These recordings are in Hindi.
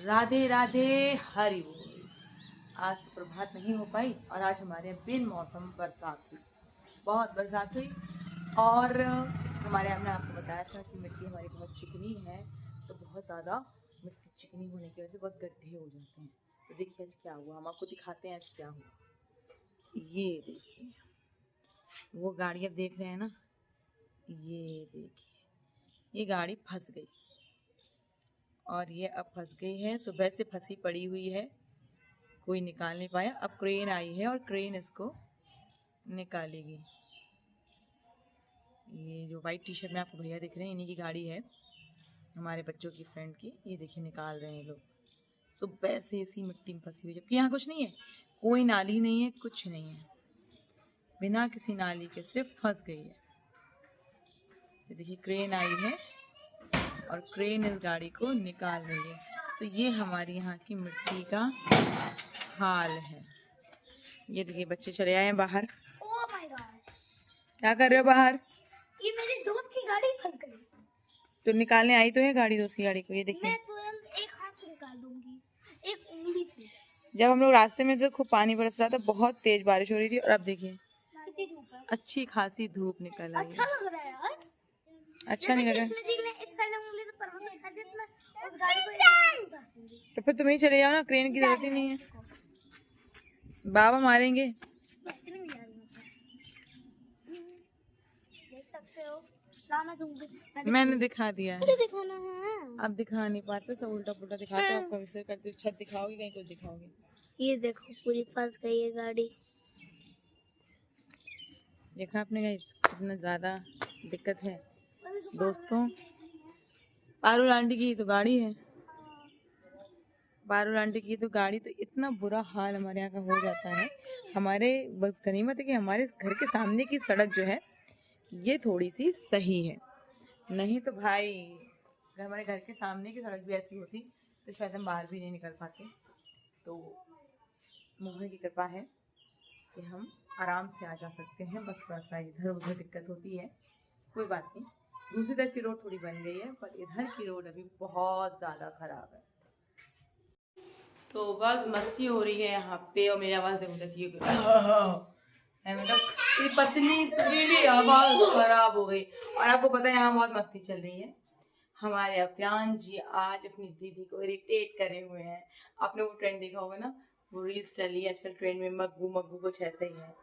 राधे राधे, हरि बोल। आज प्रभात नहीं हो पाई और आज हमारे यहाँ बिन मौसम बरसात हुई, बहुत बरसात हुई। और हमारे यहाँ, आपको बताया था कि मिट्टी हमारी बहुत चिकनी है, तो बहुत ज़्यादा मिट्टी चिकनी होने की वजह से बहुत गड्ढे हो जाते हैं। तो देखिए आज क्या हुआ, हम आपको दिखाते हैं आज क्या हुआ। ये देखिए वो गाड़ी आप देख रहे हैं ना, ये देखिए ये गाड़ी फंस गई और ये अब फंस गई है, सुबह से फंसी पड़ी हुई है, कोई निकाल नहीं पाया। अब क्रेन आई है और क्रेन इसको निकालेगी। ये जो वाइट टी शर्ट में आपको भैया दिख रहे हैं, इन्हीं की गाड़ी है, हमारे बच्चों की फ्रेंड की। ये देखिए निकाल रहे हैं लोग, सुबह से इसी मिट्टी में फंसी हुई, जबकि यहाँ कुछ नहीं है, कोई नाली नहीं है, कुछ नहीं है, बिना किसी नाली के सिर्फ फंस गई है। ये देखिए क्रेन आई है और क्रेन इस गाड़ी को निकाल रही है। तो ये हमारी यहाँ की मिट्टी का हाल है। ये देखिए बच्चे चले आए हैं बाहर। ओह माय गॉड, क्या कर रहे हो बाहर? ये मेरी दोस्त की गाड़ी फंस गई। तो निकालने आई तो है गाड़ी, दोस्त की गाड़ी को। ये देखिए मैं तुरंत एक हाथ से निकाल दूंगी, एक उंगली से। जब हम लोग रास्ते में थे खूब पानी बरस रहा था, बहुत तेज बारिश हो रही थी, और अब देखिए कितनी धूप है। अच्छी खासी धूप निकल आई अच्छा है। लग रहा है यार। अच्छा नहीं लगा कृष्ण जी ने इस साइड उंगली से पर हमें दिखा दिया, तो मैं उस गाड़ी को एक उतार दूंगी। तो फिर तुम ही चले जाओ ना, क्रेन की जरूरत ही नहीं है, बाबा मारेंगे। बत्ती में नहीं जा रही मैं। देख सकते हो, ला मैं दूंगी। मैंने दिखा दिया है, मुझे दिखाना है। अब दिखा नहीं पाते, सब उल्टा पुल्टा दिखाते हो। आपका विषय करते हो, छत दिखाओगे कहीं कुछ दिखाओगे। ये देखो पूरी फंस गई है गाड़ी। देखा आपने गाइस कितना ज्यादा दिक्कत है दोस्तों। पारुल आंटी की तो गाड़ी है, पारुल आंटी की तो गाड़ी, तो इतना बुरा हाल हमारे यहाँ का हो जाता है। हमारे बस गनीमत है कि हमारे घर के सामने की सड़क जो है ये थोड़ी सी सही है, नहीं तो भाई अगर हमारे घर के सामने की सड़क भी ऐसी होती तो शायद हम बाहर भी नहीं निकल पाते। तो मोहन की कृपा है कि हम आराम से आ जा सकते हैं, बस थोड़ा सा इधर उधर दिक्कत होती है, कोई बात नहीं। दूसरी तरफ की रोड थोड़ी बन गई है, पर इधर की रोड अभी बहुत ज़्यादा खराब है। तो बहुत मस्ती हो रही है यहाँ पे, और मेरी आवाज़ देखो कैसी है, मतलब ये पतली सुरीली आवाज़ खराब हो गई। और आपको पता है यहाँ बहुत मस्ती चल रही है। हमारे अभियान जी आज अपनी दीदी को इरिटेट करे हुए हैं। आपने वो ट्रेंड देखा होगा ना, वो रील्स चली है आजकल ट्रेंड में, मग्गू मग्गू कुछ ऐसा ही है।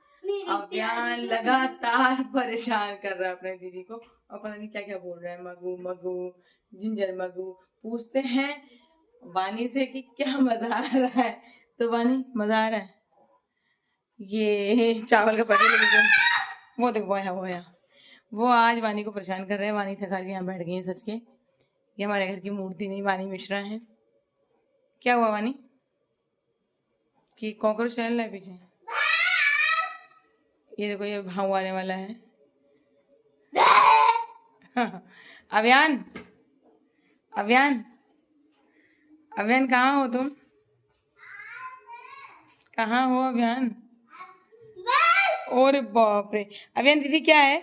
अभियान लगातार परेशान कर रहा है अपने दीदी को, और पता नहीं क्या क्या बोल रहा है, मग्गू मग्गू जिंजर मग्गू। पूछते हैं वानी से कि क्या मजा आ रहा है, तो वानी मजा आ रहा है, ये चावल का पैकेट लेके वो देखो वो आज वानी को परेशान कर रहे हैं। वानी थका के यहाँ बैठ गई है, सच के ये हमारे घर की मूर्ति नहीं, वानी मिश्रा है। क्या हुआ वानी कि कॉकरोच चल रहा है पीछे? ये देखो ये भाव आने वाला है। अभियान अभियान अभियान कहाँ हो तुम, कहाँ हो अभियान? और बाप रे, अभियान दीदी क्या है?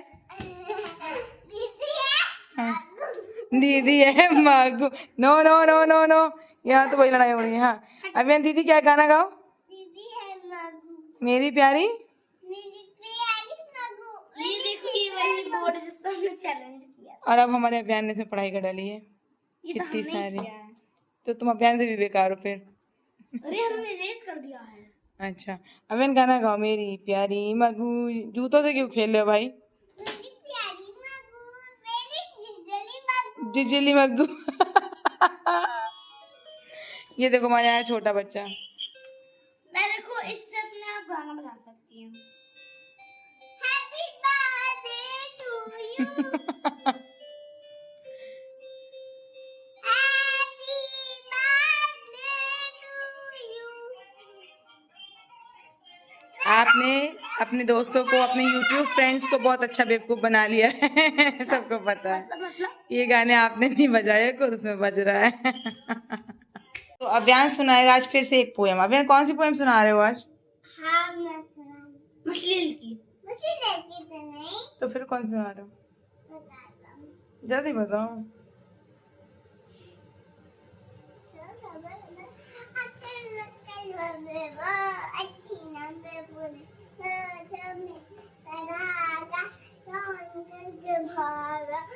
हाँ। दीदी है मागू, no no no no no, यहाँ तो वही लड़ाई हो रही है। हाँ अभियान दीदी क्या गाना गाओ? दीदी है मगू, मेरी प्यारी, मेरी प्यारी मगू। ये देखो ये वही बोर्ड जिस पर हमने चैलेंज किया। और अब हमारे अभियान ने इसमें पढ़ाई कर डाली है ये तो कितनी हमने सारी, किया है। तो तुम अभियान से भी बेकार हो फिर। अरे हमने रेस कर दिया है। अच्छा अभियान गाना गाओ, मेरी प्यारी मगू। जूतों से क्यों खेल रहे हो भाई? मेरी प्यारी मगू, मेरी जिजली मगू। जिजली मगदू। ये देखो हमारे यहाँ छोटा बच्चा। मैं देखो इससे अपने आप गाना बजा सकती हूँ। Happy birthday to you, happy birthday to you. आपने अपने दोस्तों को, अपने YouTube फ्रेंड्स को बहुत अच्छा बेवकूफ बना लिया है। सबको पता है मतलब ये गाने आपने नहीं बजाए, खुद उसमें बज रहा है। तो अभियान सुनाएगा आज फिर से एक पोएम। अभियान कौन सी पोएम सुना रहे हो आज? हाँ मैं सुनाऊंगी। मछली की तो नहीं, तो फिर कौन सी सुना रहे हो? बताता हूँ। जल्दी बताओ।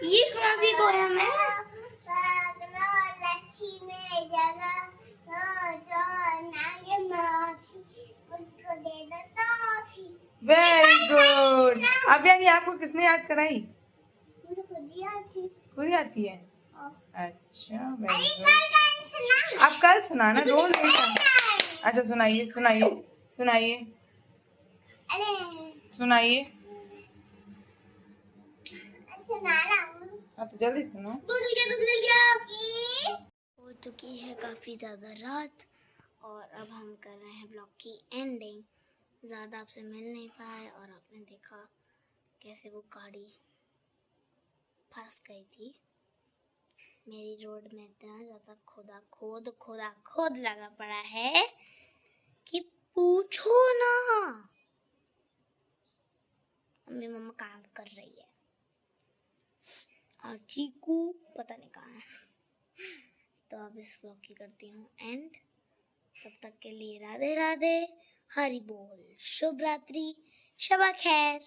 ये कौन सी पोयम है? Very good. अब यानी आपको किसने याद कराई? खुद ही आती है। अच्छा वेरी गुड। आप कल सुनाना, रोज नहीं सुना। अच्छा सुनाइए सुनाइए सुनाइए सुनाइए। हाँ तो जल्दी सुनो। हो चुकी है काफ़ी ज़्यादा रात और अब हम कर रहे हैं ब्लॉग की एंडिंग। ज़्यादा आपसे मिल नहीं पाए और आपने देखा कैसे वो गाड़ी फंस गई थी। मेरी रोड में इतना ज़्यादा खोद लगा पड़ा है कि पूछो ना। मम्मी मम्मा काम कर रही है और चीकू पता नहीं कहाँ है। तो अब इस व्लॉग की करती हूँ एंड। तब तक के लिए राधे राधे, हरि बोल, शुभ रात्रि, शबा खैर।